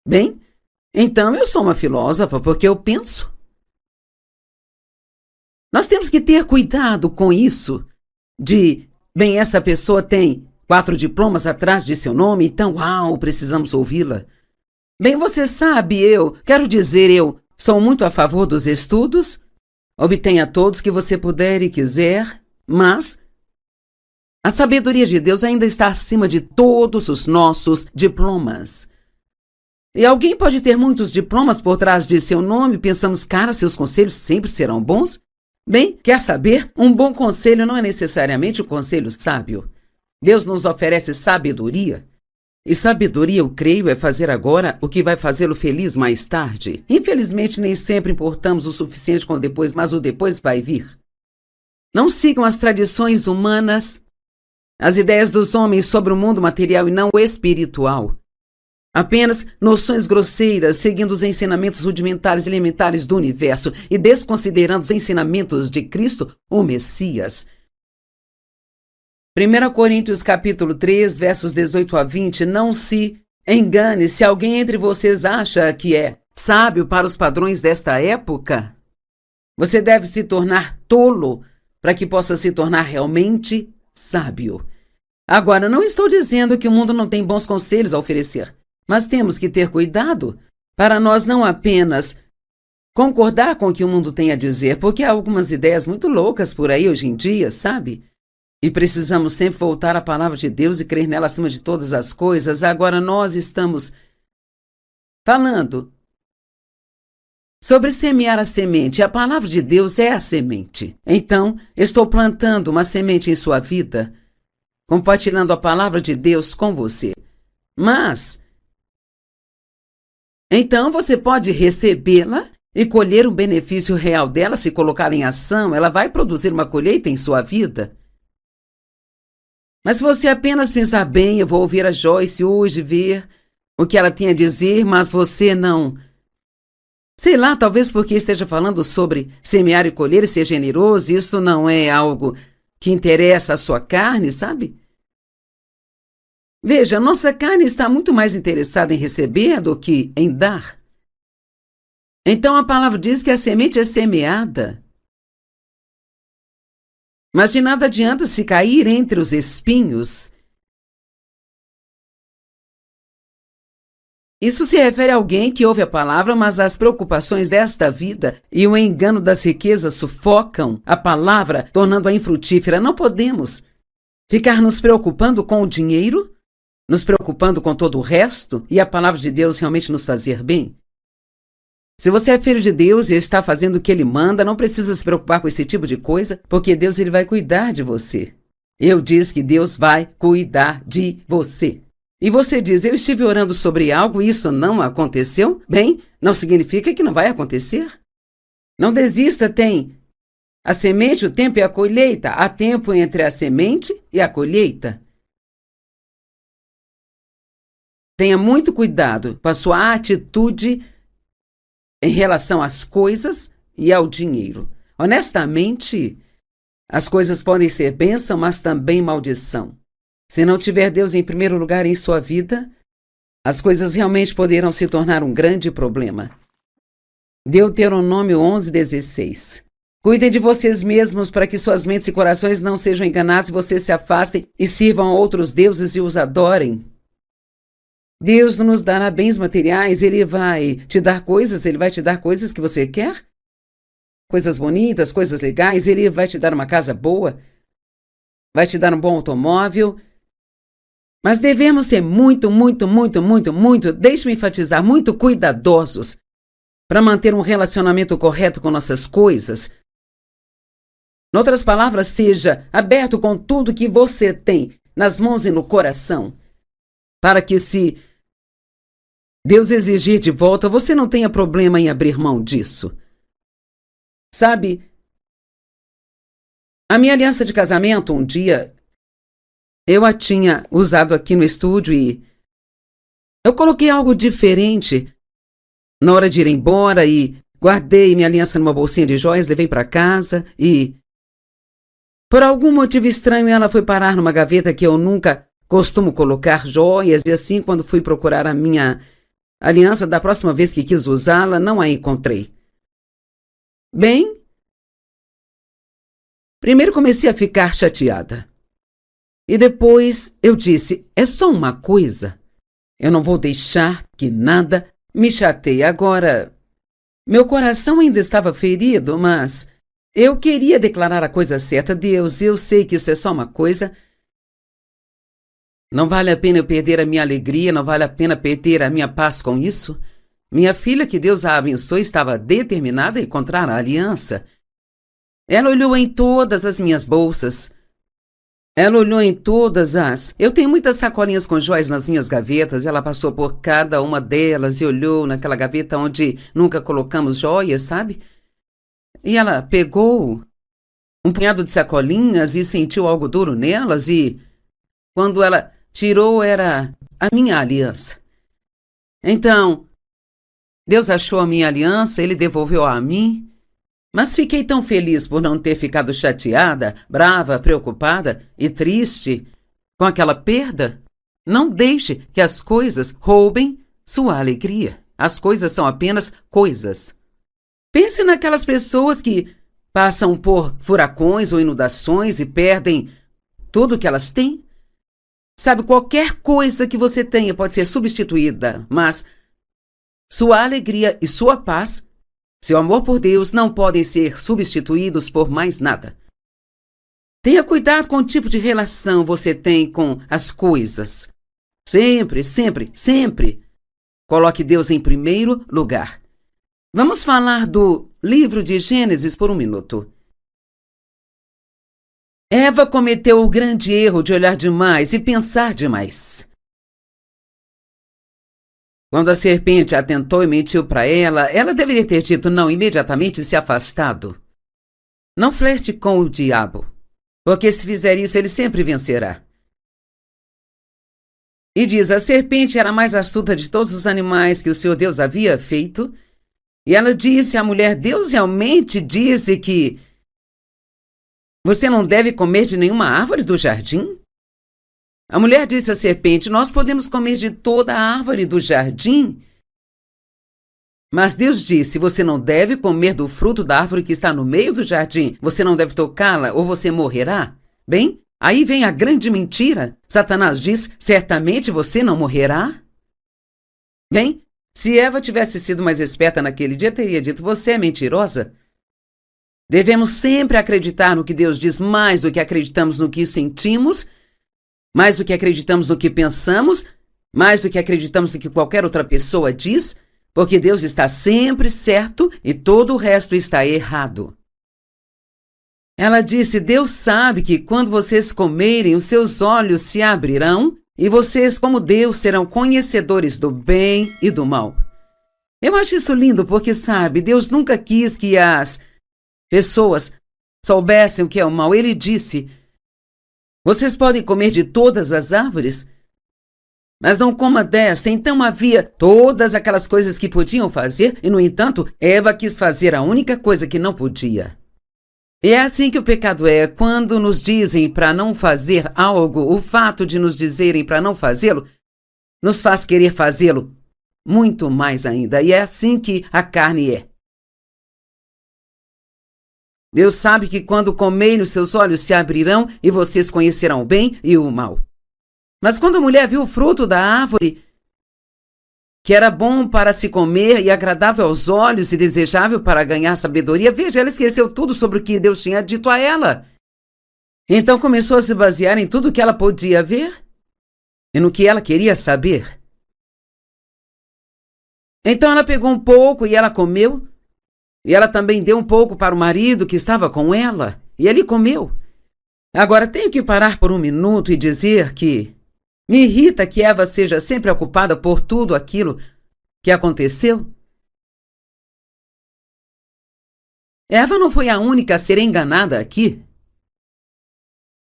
Bem, então eu sou uma filósofa porque eu penso. Nós temos que ter cuidado com isso bem, essa pessoa tem 4 diplomas atrás de seu nome, então, precisamos ouvi-la. Bem, você sabe, eu sou muito a favor dos estudos. Obtenha todos que você puder e quiser, mas a sabedoria de Deus ainda está acima de todos os nossos diplomas. E alguém pode ter muitos diplomas por trás de seu nome. Pensamos: cara, seus conselhos sempre serão bons. Bem, quer saber? Um bom conselho não é necessariamente um conselho sábio. Deus nos oferece sabedoria. E sabedoria, eu creio, é fazer agora o que vai fazê-lo feliz mais tarde. Infelizmente, nem sempre importamos o suficiente com o depois, mas o depois vai vir. Não sigam as tradições humanas, as ideias dos homens sobre o mundo material e não o espiritual. Apenas noções grosseiras, seguindo os ensinamentos rudimentares e elementares do universo e desconsiderando os ensinamentos de Cristo, o Messias. 1 Coríntios capítulo 3, versos 18 a 20, não se engane se alguém entre vocês acha que é sábio para os padrões desta época. Você deve se tornar tolo para que possa se tornar realmente sábio. Agora, não estou dizendo que o mundo não tem bons conselhos a oferecer, mas temos que ter cuidado para nós não apenas concordar com o que o mundo tem a dizer, porque há algumas ideias muito loucas por aí hoje em dia, sabe? E precisamos sempre voltar à palavra de Deus e crer nela acima de todas as coisas. Agora nós estamos falando sobre semear a semente. A palavra de Deus é a semente. Então, estou plantando uma semente em sua vida, compartilhando a palavra de Deus com você. Mas, então você pode recebê-la e colher um benefício real dela se colocar em ação. Ela vai produzir uma colheita em sua vida. Mas se você apenas pensar bem, eu vou ouvir a Joyce hoje, ver o que ela tem a dizer, mas você não... Sei lá, talvez porque esteja falando sobre semear e colher e ser generoso, isso não é algo que interessa a sua carne, sabe? Veja, nossa carne está muito mais interessada em receber do que em dar. Então a palavra diz que a semente é semeada. Mas de nada adianta se cair entre os espinhos. Isso se refere a alguém que ouve a palavra, mas as preocupações desta vida e o engano das riquezas sufocam a palavra, tornando-a infrutífera. Não podemos ficar nos preocupando com o dinheiro, nos preocupando com todo o resto e a palavra de Deus realmente nos fazer bem. Se você é filho de Deus e está fazendo o que Ele manda, não precisa se preocupar com esse tipo de coisa, porque Deus ele vai cuidar de você. Eu disse que Deus vai cuidar de você. E você diz, eu estive orando sobre algo e isso não aconteceu? Bem, não significa que não vai acontecer. Não desista, tem a semente, o tempo e a colheita. Há tempo entre a semente e a colheita. Tenha muito cuidado com a sua atitude em relação às coisas e ao dinheiro. Honestamente, as coisas podem ser bênção, mas também maldição. Se não tiver Deus em primeiro lugar em sua vida, as coisas realmente poderão se tornar um grande problema. Deuteronômio 11:16. Cuidem de vocês mesmos para que suas mentes e corações não sejam enganados e vocês se afastem e sirvam a outros deuses e os adorem. Deus não nos dará bens materiais, Ele vai te dar coisas, Ele vai te dar coisas que você quer, coisas bonitas, coisas legais, Ele vai te dar uma casa boa, vai te dar um bom automóvel, mas devemos ser muito, deixe-me enfatizar, muito cuidadosos para manter um relacionamento correto com nossas coisas. Em outras palavras, seja aberto com tudo que você tem nas mãos e no coração, para que se Deus exigir de volta, você não tenha problema em abrir mão disso. Sabe, a minha aliança de casamento, um dia, eu a tinha usado aqui no estúdio e eu coloquei algo diferente na hora de ir embora e guardei minha aliança numa bolsinha de joias, levei para casa e, por algum motivo estranho, ela foi parar numa gaveta que eu nunca costumo colocar joias e assim, quando fui procurar a minha aliança, da próxima vez que quis usá-la, não a encontrei. Bem, primeiro comecei a ficar chateada. E depois eu disse, é só uma coisa. Eu não vou deixar que nada me chateie. Agora, meu coração ainda estava ferido, mas eu queria declarar a coisa certa. Deus, eu sei que isso é só uma coisa. Não vale a pena eu perder a minha alegria, não vale a pena perder a minha paz com isso. Minha filha, que Deus a abençoe, estava determinada a encontrar a aliança. Ela olhou em todas as minhas bolsas. Ela olhou em todas as... Eu tenho muitas sacolinhas com joias nas minhas gavetas. Ela passou por cada uma delas e olhou naquela gaveta onde nunca colocamos joias, sabe? E ela pegou um punhado de sacolinhas e sentiu algo duro nelas e... Quando ela tirou, era a minha aliança. Então, Deus achou a minha aliança, Ele devolveu a mim. Mas fiquei tão feliz por não ter ficado chateada, brava, preocupada e triste com aquela perda. Não deixe que as coisas roubem sua alegria. As coisas são apenas coisas. Pense naquelas pessoas que passam por furacões ou inundações e perdem tudo o que elas têm. Sabe, qualquer coisa que você tenha pode ser substituída, mas sua alegria e sua paz, seu amor por Deus, não podem ser substituídos por mais nada. Tenha cuidado com o tipo de relação você tem com as coisas. Sempre, sempre, sempre coloque Deus em primeiro lugar. Vamos falar do livro de Gênesis por um minuto. Eva cometeu o grande erro de olhar demais e pensar demais. Quando a serpente a tentou e mentiu para ela, ela deveria ter dito não imediatamente e se afastado. Não flerte com o diabo, porque se fizer isso, ele sempre vencerá. E diz, a serpente era a mais astuta de todos os animais que o Senhor Deus havia feito, e ela disse à mulher, Deus realmente disse que você não deve comer de nenhuma árvore do jardim? A mulher disse à serpente, nós podemos comer de toda a árvore do jardim. Mas Deus disse, você não deve comer do fruto da árvore que está no meio do jardim. Você não deve tocá-la ou você morrerá. Bem, aí vem a grande mentira. Satanás diz, certamente você não morrerá. Bem, se Eva tivesse sido mais esperta naquele dia, teria dito, você é mentirosa. Devemos sempre acreditar no que Deus diz mais do que acreditamos no que sentimos, mais do que acreditamos no que pensamos, mais do que acreditamos no que qualquer outra pessoa diz, porque Deus está sempre certo e todo o resto está errado. Ela disse, Deus sabe que quando vocês comerem, os seus olhos se abrirão e vocês, como Deus, serão conhecedores do bem e do mal. Eu acho isso lindo porque, sabe, Deus nunca quis que as pessoas soubessem o que é o mal. Ele disse, vocês podem comer de todas as árvores, mas não coma desta. Então havia todas aquelas coisas que podiam fazer e, no entanto, Eva quis fazer a única coisa que não podia. E é assim que o pecado é. Quando nos dizem para não fazer algo, o fato de nos dizerem para não fazê-lo nos faz querer fazê-lo muito mais ainda. E é assim que a carne é. Deus sabe que quando comerem, os seus olhos se abrirão e vocês conhecerão o bem e o mal. Mas quando a mulher viu o fruto da árvore, que era bom para se comer e agradável aos olhos e desejável para ganhar sabedoria, veja, ela esqueceu tudo sobre o que Deus tinha dito a ela. Então começou a se basear em tudo que ela podia ver e no que ela queria saber. Então ela pegou um pouco e ela comeu. E ela também deu um pouco para o marido que estava com ela, e ele comeu. Agora, tenho que parar por um minuto e dizer que me irrita que Eva seja sempre ocupada por tudo aquilo que aconteceu. Eva não foi a única a ser enganada aqui.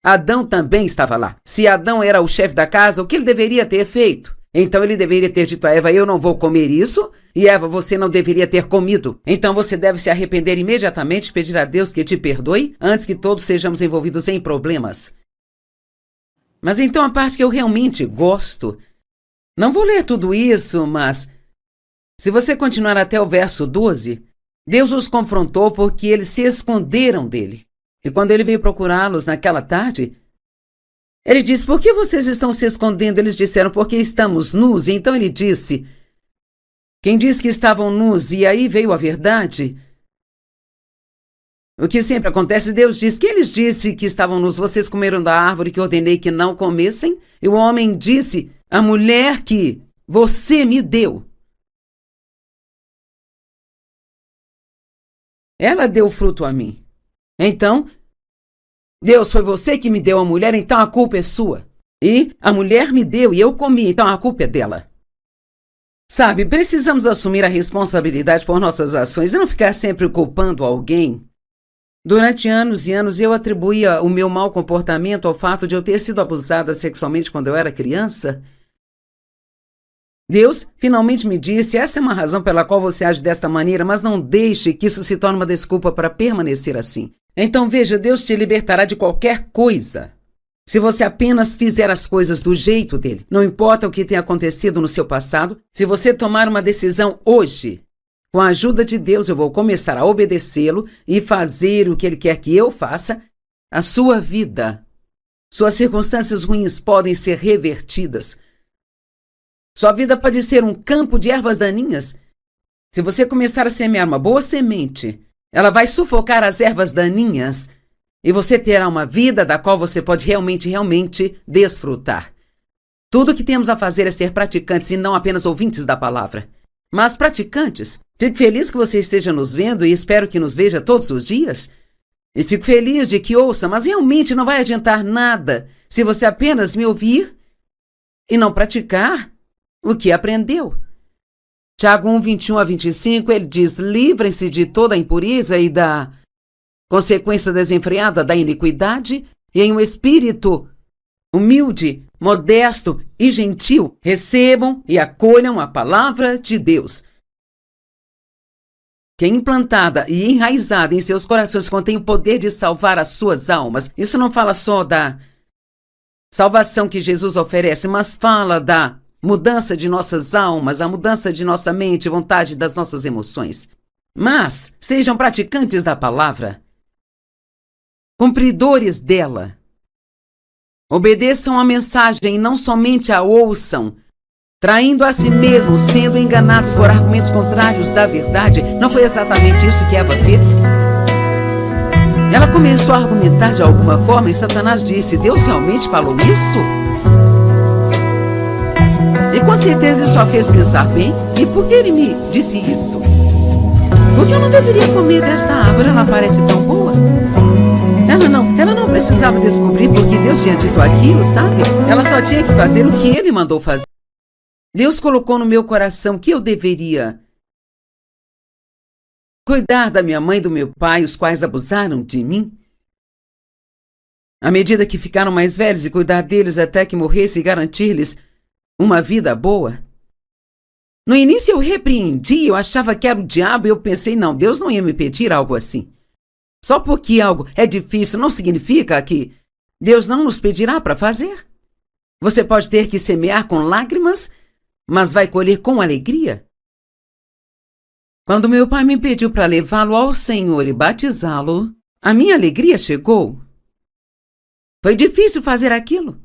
Adão também estava lá. Se Adão era o chefe da casa, o que ele deveria ter feito? Então ele deveria ter dito a Eva, eu não vou comer isso, e Eva, você não deveria ter comido. Então você deve se arrepender imediatamente e pedir a Deus que te perdoe, antes que todos sejamos envolvidos em problemas. Mas então a parte que eu realmente gosto, não vou ler tudo isso, mas se você continuar até o verso 12, Deus os confrontou porque eles se esconderam dele. E quando ele veio procurá-los naquela tarde, ele disse, por que vocês estão se escondendo? Eles disseram, porque estamos nus. E então ele disse, quem disse que estavam nus? E aí veio a verdade. O que sempre acontece, Deus diz que eles disse que estavam nus. Vocês comeram da árvore que ordenei que não comessem? E o homem disse, a mulher que você me deu. Ela deu fruto a mim. Então, Deus, foi você que me deu a mulher, então a culpa é sua. E a mulher me deu e eu comi, então a culpa é dela. Sabe, precisamos assumir a responsabilidade por nossas ações e não ficar sempre culpando alguém. Durante anos e anos eu atribuía o meu mau comportamento ao fato de eu ter sido abusada sexualmente quando eu era criança. Deus finalmente me disse, essa é uma razão pela qual você age desta maneira, mas não deixe que isso se torne uma desculpa para permanecer assim. Então veja, Deus te libertará de qualquer coisa. Se você apenas fizer as coisas do jeito dele, não importa o que tenha acontecido no seu passado, se você tomar uma decisão hoje, com a ajuda de Deus eu vou começar a obedecê-lo e fazer o que ele quer que eu faça, a sua vida, suas circunstâncias ruins podem ser revertidas. Sua vida pode ser um campo de ervas daninhas. Se você começar a semear uma boa semente, ela vai sufocar as ervas daninhas e você terá uma vida da qual você pode realmente desfrutar. Tudo o que temos a fazer é ser praticantes e não apenas ouvintes da palavra. Mas praticantes, fico feliz que você esteja nos vendo e espero que nos veja todos os dias. E fico feliz de que ouça, mas realmente não vai adiantar nada se você apenas me ouvir e não praticar o que aprendeu. Tiago 1, 21 a 25, ele diz, livrem-se de toda a impureza e da consequência desenfreada da iniquidade, e em um espírito humilde, modesto e gentil, recebam e acolham a palavra de Deus, que é implantada e enraizada em seus corações contém o poder de salvar as suas almas. Isso não fala só da salvação que Jesus oferece, mas fala da mudança de nossas almas, a mudança de nossa mente, vontade das nossas emoções. Mas sejam praticantes da palavra, cumpridores dela. Obedeçam a mensagem e não somente a ouçam, traindo a si mesmos, sendo enganados por argumentos contrários à verdade. Não foi exatamente isso que Eva fez? Ela começou a argumentar de alguma forma e Satanás disse, Deus realmente falou isso? E com certeza isso a fez pensar bem. E por que ele me disse isso? Porque eu não deveria comer desta árvore, ela parece tão boa. Ela não precisava descobrir porque Deus tinha dito aquilo, sabe? Ela só tinha que fazer o que ele mandou fazer. Deus colocou no meu coração que eu deveria cuidar da minha mãe e do meu pai, os quais abusaram de mim. À medida que ficaram mais velhos e cuidar deles até que morresse e garantir-lhes uma vida boa. No início eu repreendi, eu achava que era o diabo e eu pensei, não, Deus não ia me pedir algo assim. Só porque algo é difícil não significa que Deus não nos pedirá para fazer. Você pode ter que semear com lágrimas, mas vai colher com alegria. Quando meu pai me pediu para levá-lo ao Senhor e batizá-lo, a minha alegria chegou. Foi difícil fazer aquilo.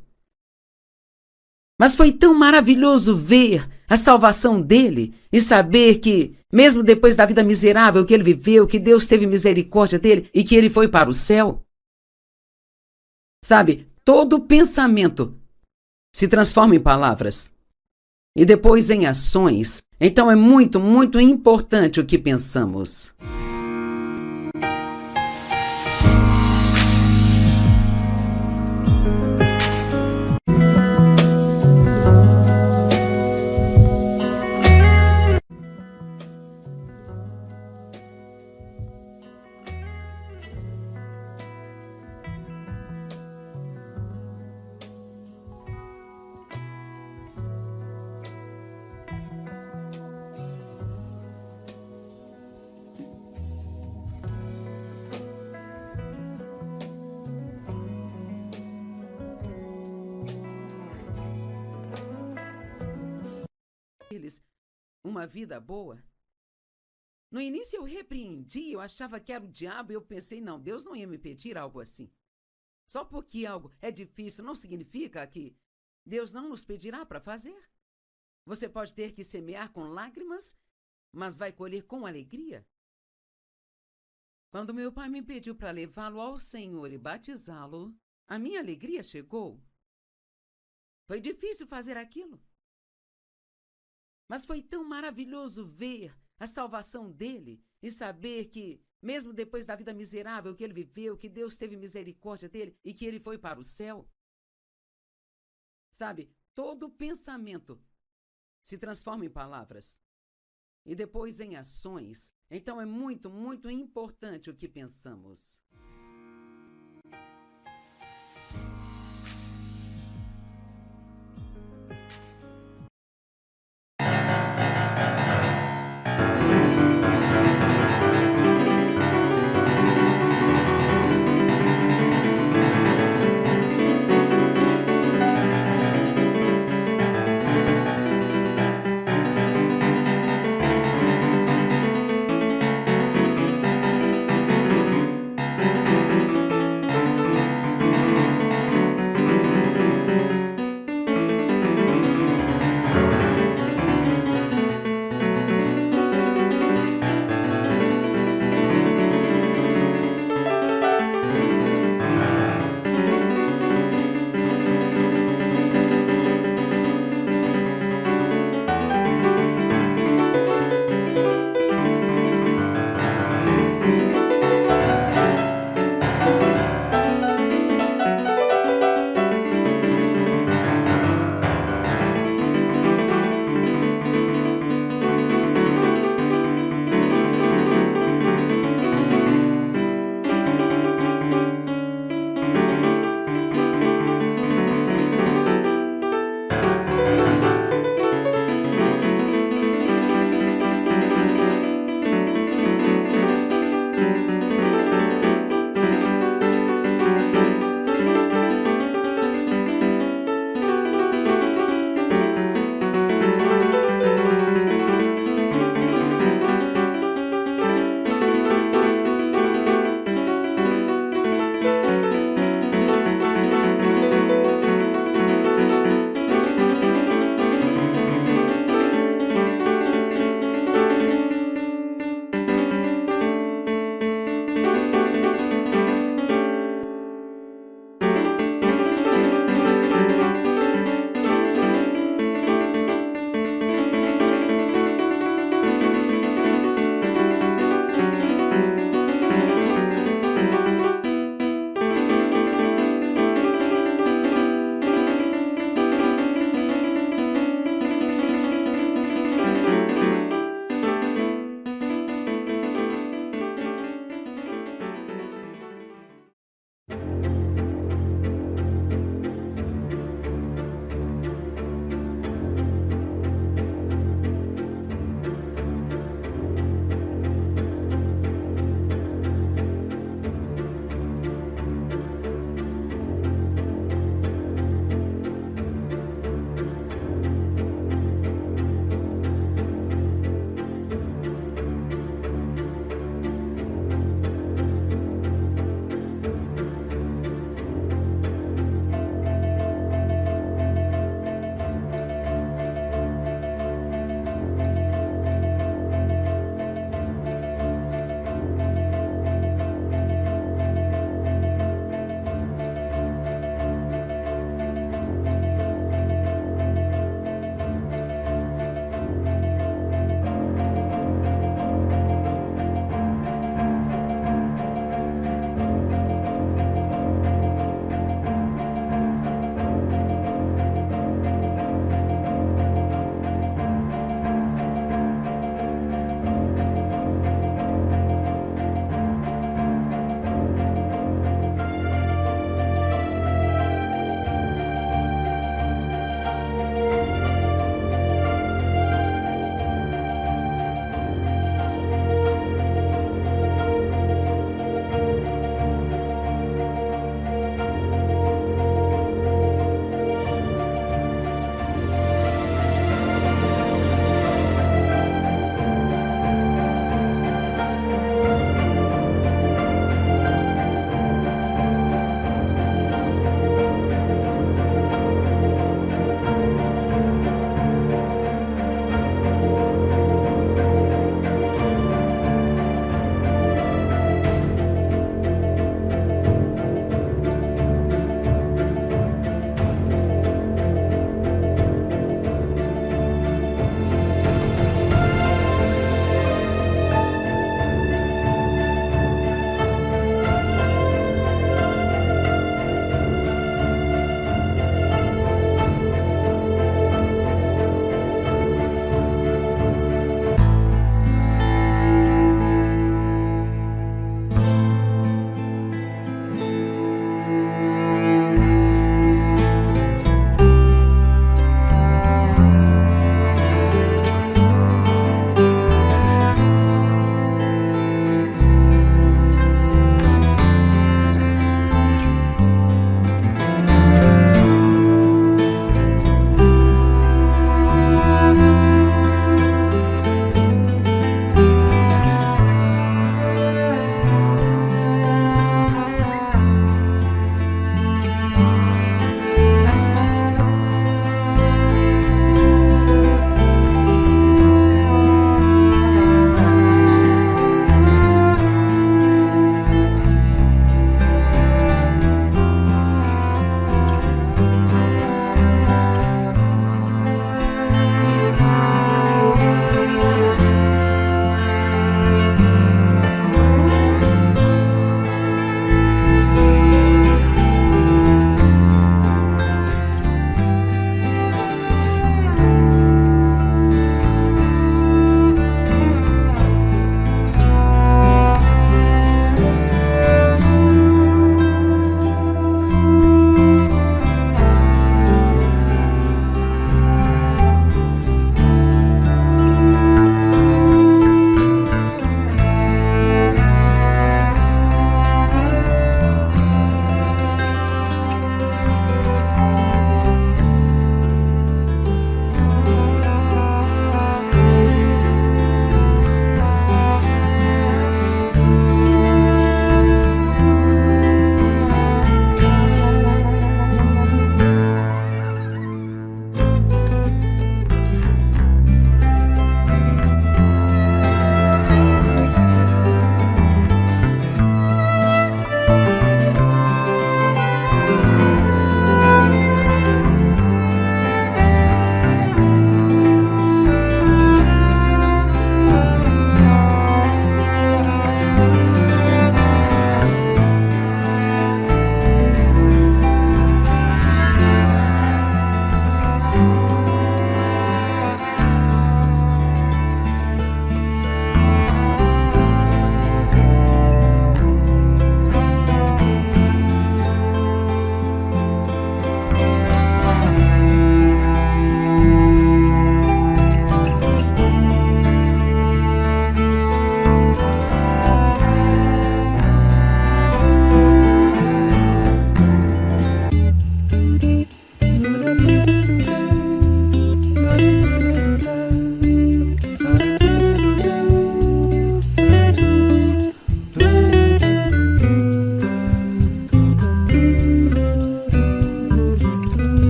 Mas foi tão maravilhoso ver a salvação dele e saber que, mesmo depois da vida miserável que ele viveu, que Deus teve misericórdia dele e que ele foi para o céu. Sabe, todo pensamento se transforma em palavras e depois em ações. Então é muito importante o que pensamos. Uma vida boa. No início eu repreendi, eu achava que era o diabo e eu pensei, não, Deus não ia me pedir algo assim. Só porque algo é difícil não significa que Deus não nos pedirá para fazer. Você pode ter que semear com lágrimas, mas vai colher com alegria. Quando meu pai me pediu para levá-lo ao Senhor e batizá-lo, a minha alegria chegou. Foi difícil fazer aquilo. Mas foi tão maravilhoso ver a salvação dele e saber que, Mesmo depois da vida miserável que ele viveu, que Deus teve misericórdia dele e que ele foi para o céu? Sabe, todo pensamento se transforma em palavras e depois em ações. Então é muito, muito importante o que pensamos.